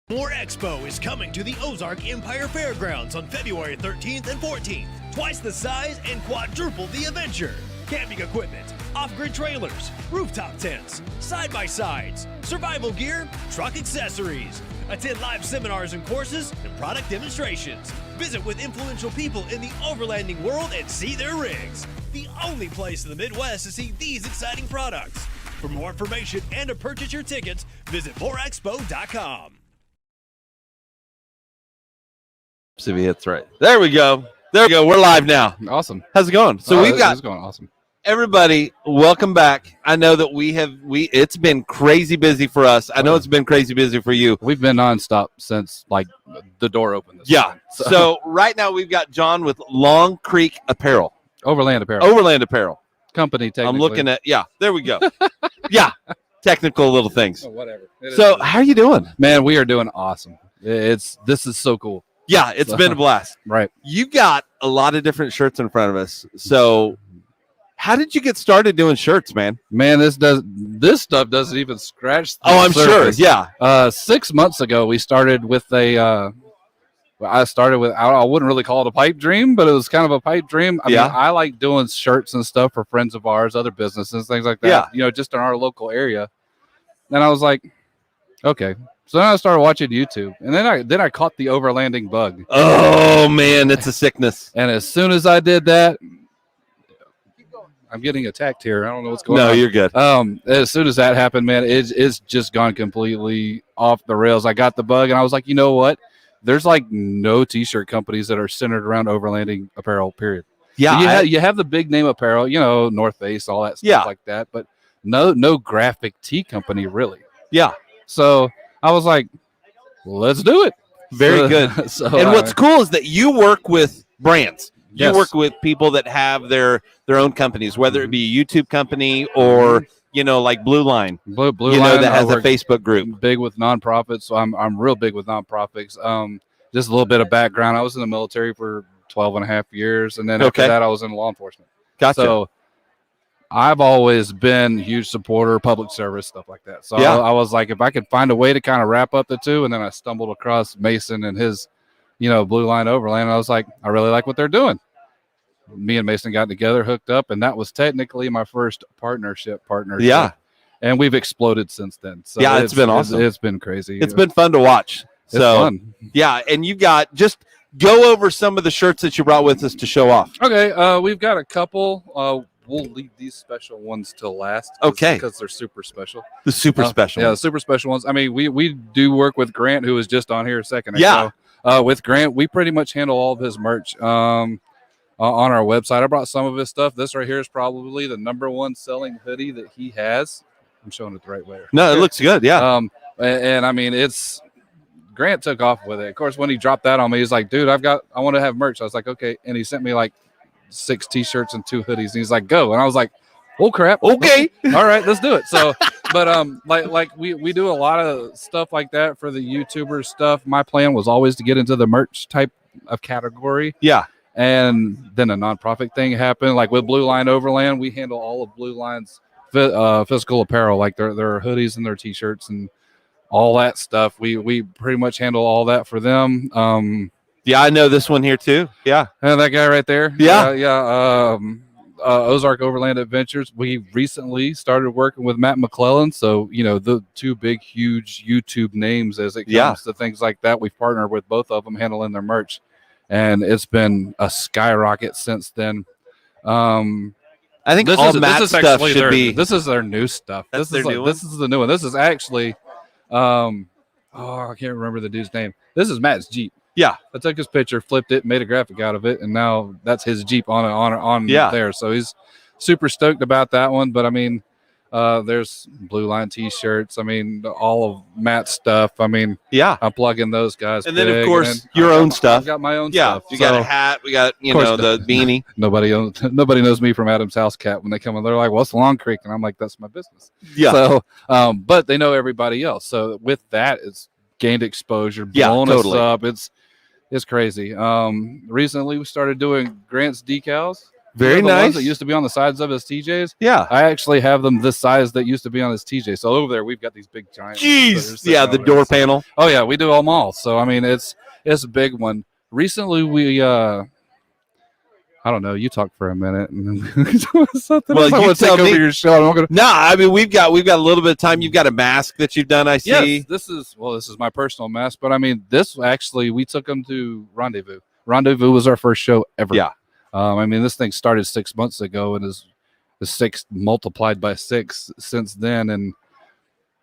More Expo is coming to the Ozark Empire Fairgrounds on February 13th and 14th. Twice the size and quadruple the adventure. Camping equipment, off-grid trailers, rooftop tents, side-by-sides, survival gear, truck accessories. Attend live seminars and courses and product demonstrations. Visit with influential people in the overlanding world and see their rigs. The only place in the Midwest to see these exciting products. For more information and to purchase your tickets, visit moreexpo.com. See if he hits right. There we go. There we go. We're live now. Awesome. How's it going? So we've got it's going awesome. Everybody, welcome back. I know that it's been crazy busy for us. I know it's been crazy busy for you. We've been nonstop since like the door opened. So right now we've got John with Long Creek Apparel. Overland Apparel. Overland Apparel. Company, technically. I'm looking at, there we go. Technical little things. Oh, whatever. So how are you doing? Man, we are doing awesome. This is so cool. Yeah, it's been a blast. Right. You got a lot of different shirts in front of us. So how did you get started doing shirts, man? Man, this stuff doesn't even scratch the I'm surface. sure. Yeah. 6 months ago, we started with I wouldn't really call it a pipe dream, but it was kind of a pipe dream. I mean, I like doing shirts and stuff for friends of ours, other businesses, things like that, just in our local area. And I was like, okay. So then I started watching YouTube, and then I caught the overlanding bug. Oh, man, it's a sickness. And as soon as I did that, I'm getting attacked here. I don't know what's going on. No, you're good. As soon as that happened, man, it's just gone completely off the rails. I got the bug, and I was like, you know what? There's like no T-shirt companies that are centered around overlanding apparel, period. Yeah. You have the big name apparel, North Face, all that stuff like that, but no graphic tee company, really. Yeah. So I was like, let's do it. Very good. And what's cool is that you work with brands. You work with people that have their own companies, whether it be a YouTube company or, like Blue Line. Blue Line that has a Facebook group. Big with nonprofits. So I'm real big with nonprofits. Just a little bit of background. I was in the military for 12 and a half years. And then after that, I was in law enforcement. Gotcha. So I've always been a huge supporter, public service, stuff like that. So I was like, if I could find a way to kind of wrap up the two, and then I stumbled across Mason and his, Blue Line Overland. And I was like, I really like what they're doing. Me and Mason got together, hooked up, and that was technically my first partnership. Yeah. And we've exploded since then. So it's been awesome. It's been crazy. It's been fun to watch. It's fun. Yeah, and you got just go over some of the shirts that you brought with us to show off. Okay, we've got a couple. We'll leave these special ones till last. Because they're super special. The super special. Yeah, the super special ones. I mean, we do work with Grant, who was just on here a second ago. With Grant, we pretty much handle all of his merch on our website. I brought some of his stuff. This right here is probably the #1 selling hoodie that he has. I'm showing it the right way. No, it looks good. Yeah. And I mean, Grant took off with it. Of course, when he dropped that on me, he's like, dude, I want to have merch. I was like, okay. And he sent me like 6 T-shirts and 2 hoodies. And he's like, go. And I was like, oh crap. Okay. All right, let's do it. So, but like we do a lot of stuff like that for the YouTuber stuff. My plan was always to get into the merch type of category. Yeah. And then a nonprofit thing happened. Like with Blue Line Overland, we handle all of Blue Line's physical apparel, like their hoodies and their T-shirts and all that stuff. We pretty much handle all that for them. I know this one here too. Yeah. And that guy right there. Yeah. Ozark Overland Adventures. We recently started working with Matt McClellan. So, the 2 big, huge YouTube names as it comes to things like that. We've partnered with both of them handling their merch. And it's been a skyrocket since then. I think this stuff should be. This is their new stuff. This is the new one. This is actually, I can't remember the dude's name. This is Matt's Jeep. Yeah, I took his picture, flipped it, made a graphic out of it, and now that's his Jeep on there. So he's super stoked about that one. But I mean, there's Blue Line T-shirts. I mean, all of Matt's stuff. I mean, I'm plugging those guys. And then, of course, your own stuff. I've got my own stuff. You got a hat. We got, the beanie. Nobody knows me from Adam's House Cat when they come in. They're like, what's Long Creek? And I'm like, that's my business. Yeah. So, but they know everybody else. So with that, it's gained exposure, blown us up. It's crazy. Recently, we started doing Grant's decals. Very the nice. ones that used to be on the sides of his TJs. Yeah. I actually have them this size that used to be on his TJ. So over there, we've got these big giant. Jeez. Yeah, the door panel. Oh yeah, we do them all. So I mean, it's a big one. Recently, we I don't know. You talk for a minute, and then something. Well, you tell me. Over your show. No, I mean we've got a little bit of time. You've got a mask that you've done. I see. Yes, this is my personal mask, but I mean this actually we took them to Rendezvous. Rendezvous was our first show ever. Yeah. I mean this thing started 6 months ago and is the 6 multiplied by 6 since then, and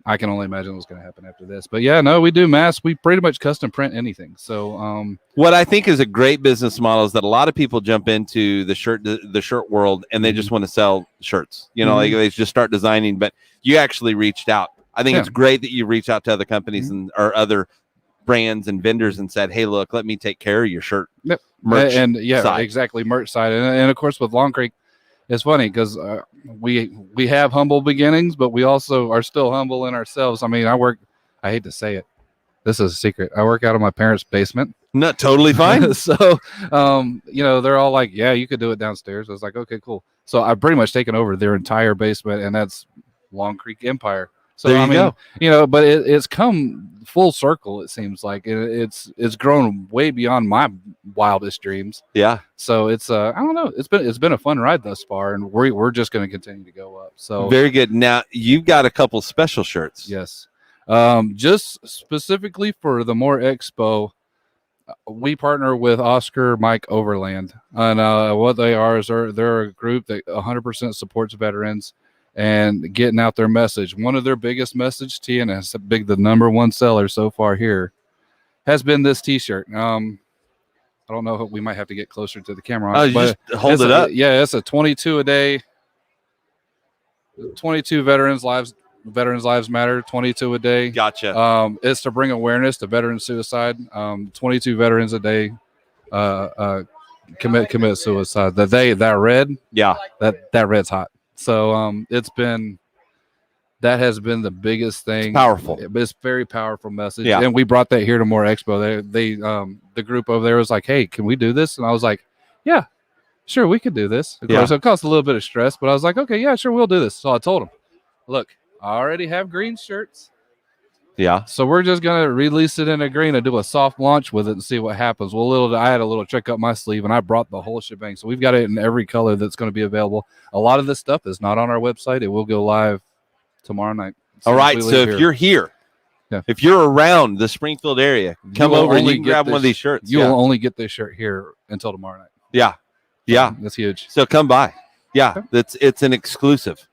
I can only imagine what's going to happen after this. But yeah, no, we do masks. We pretty much custom print anything. So what I think is a great business model is that a lot of people jump into the shirt world and they just want to sell shirts. You know, like they just start designing. But you actually reached out. I think it's great that you reach out to other companies and or other brands and vendors and said, "Hey, look, let me take care of your shirt." Yep. Merch and side. Exactly, merch side, and of course with Long Creek. It's funny because we have humble beginnings, but we also are still humble in ourselves. I mean, I hate to say it. This is a secret. I work out of my parents' basement. Not totally fine. So, they're all like, yeah, you could do it downstairs. I was like, okay, cool. So I've pretty much taken over their entire basement, and that's Long Creek Empire. So there you go. But it's come full circle. It seems like it's grown way beyond my wildest dreams. Yeah. So it's I don't know. It's been a fun ride thus far, and we're just going to continue to go up. So very good. Now you've got a couple special shirts. Yes. Just specifically for the More Expo, we partner with Oscar Mike Overland, and what they are is they're a group that 100% supports veterans and getting out their message. One of their biggest message, and it's the number one seller so far here, has been this T-shirt. I don't know. We might have to get closer to the camera. Oh, just hold it up. Yeah, it's a 22 a day. 22 veterans lives matter. 22 a day. Gotcha. It's to bring awareness to veteran suicide. 22 veterans a day commit suicide. That red. Yeah. That red's hot. So that has been the biggest thing. It's powerful. It's very powerful message. Yeah. And we brought that here to More Expo. They the group over there was like, hey, can we do this? And I was like, yeah, sure, we could do this. Of course, it costs a little bit of stress, but I was like, okay, yeah, sure, we'll do this. So I told them, look, I already have green shirts. Yeah. So we're just gonna release it in a green and do a soft launch with it and see what happens. Well, I had a little trick up my sleeve and I brought the whole shebang. So we've got it in every color that's going to be available. A lot of this stuff is not on our website. It will go live tomorrow night. All right. So if you're here, if you're around the Springfield area, come over and you can grab one of these shirts. You will only get this shirt here until tomorrow night. Yeah. Yeah. That's huge. So come by. Yeah. It's an exclusive.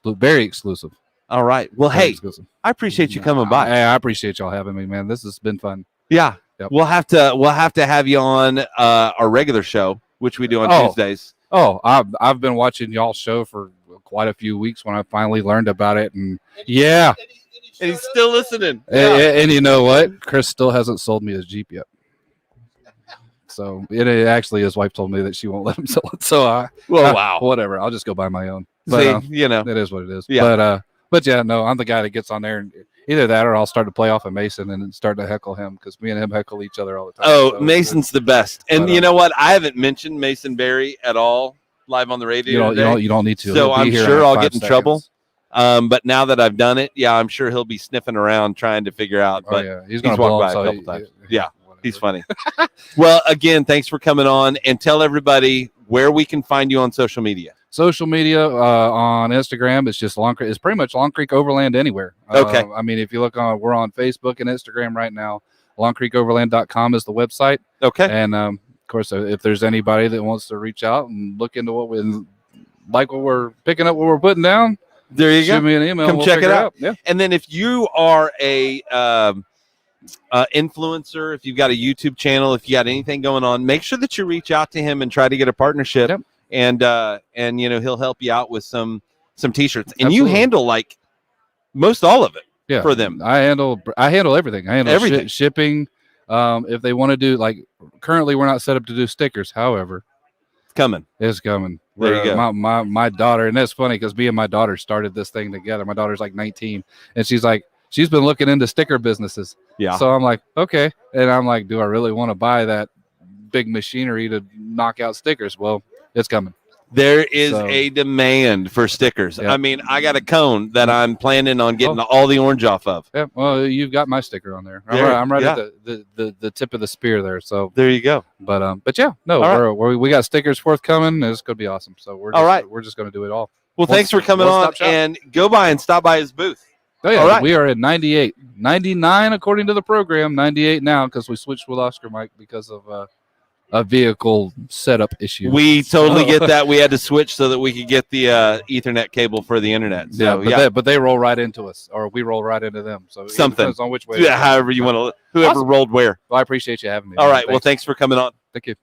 Very exclusive. All right. Well, hey, I appreciate you coming by. I appreciate y'all having me, man. This has been fun. Yeah. Yep. We'll have to have you on our regular show, which we do on Tuesdays. Oh, I've been watching y'all's show for quite a few weeks when I finally learned about it, and yeah. And he's still listening. And you know what? Chris still hasn't sold me his Jeep yet. So it actually, his wife told me that she won't let him sell it. So wow, whatever. I'll just go buy my own. But, see, it is what it is. Yeah. But yeah, no, I'm the guy that gets on there and either that or I'll start to play off of Mason and start to heckle him because me and him heckle each other all the time. Oh, so Mason's the best. And you know what? I haven't mentioned Mason Berry at all live on the radio. You don't need to. So I'm sure I'll get in trouble. But now that I've done it, I'm sure he'll be sniffing around trying to figure out. But he's going to walk by a couple times. Yeah, he's funny. Well, again, thanks for coming on, and tell everybody where we can find you on social media. Social media on Instagram, it's just Long Creek. It's pretty much Long Creek Overland anywhere. Okay. I mean, if you look we're on Facebook and Instagram right now. LongCreekOverland.com is the website. Okay. And of course, if there's anybody that wants to reach out and look into what we're picking up, what we're putting down, there you go. Shoot me an email. Come check it out. Yeah. And then if you are a influencer, if you've got a YouTube channel, if you got anything going on, make sure that you reach out to him and try to get a partnership. Yep. And he'll help you out with some T-shirts. And Absolutely. You handle like most all of it for them. I handle everything. I handle everything. Shipping. If they want to do currently we're not set up to do stickers. However, it's coming. There you go. My daughter, and that's funny because me and my daughter started this thing together. My daughter's like 19, and she's been looking into sticker businesses. Yeah. So I'm like, okay, and I'm like, do I really want to buy that big machinery to knock out stickers. Well, it's coming. There is a demand for stickers. Yep. I mean, I got a cone that I'm planning on getting all the orange off of. Yeah, well, you've got my sticker on there. I'm right at the tip of the spear there. So there you go. But yeah, no, we got stickers forthcoming. It's gonna be awesome. So we're just gonna do it all. Well, thanks for coming on, and go by and stop by his booth. Oh yeah, all right. We are at 98, 99 according to the program. 98 now because we switched with Oscar Mike because of a vehicle setup issue. We totally get that. We had to switch so that we could get the Ethernet cable for the internet. So, but they roll right into us, or we roll right into them. So something it depends on which way. Yeah, however you want to. Whoever rolled where. Well, I appreciate you having me. All right. Well, thanks for coming on. Thank you.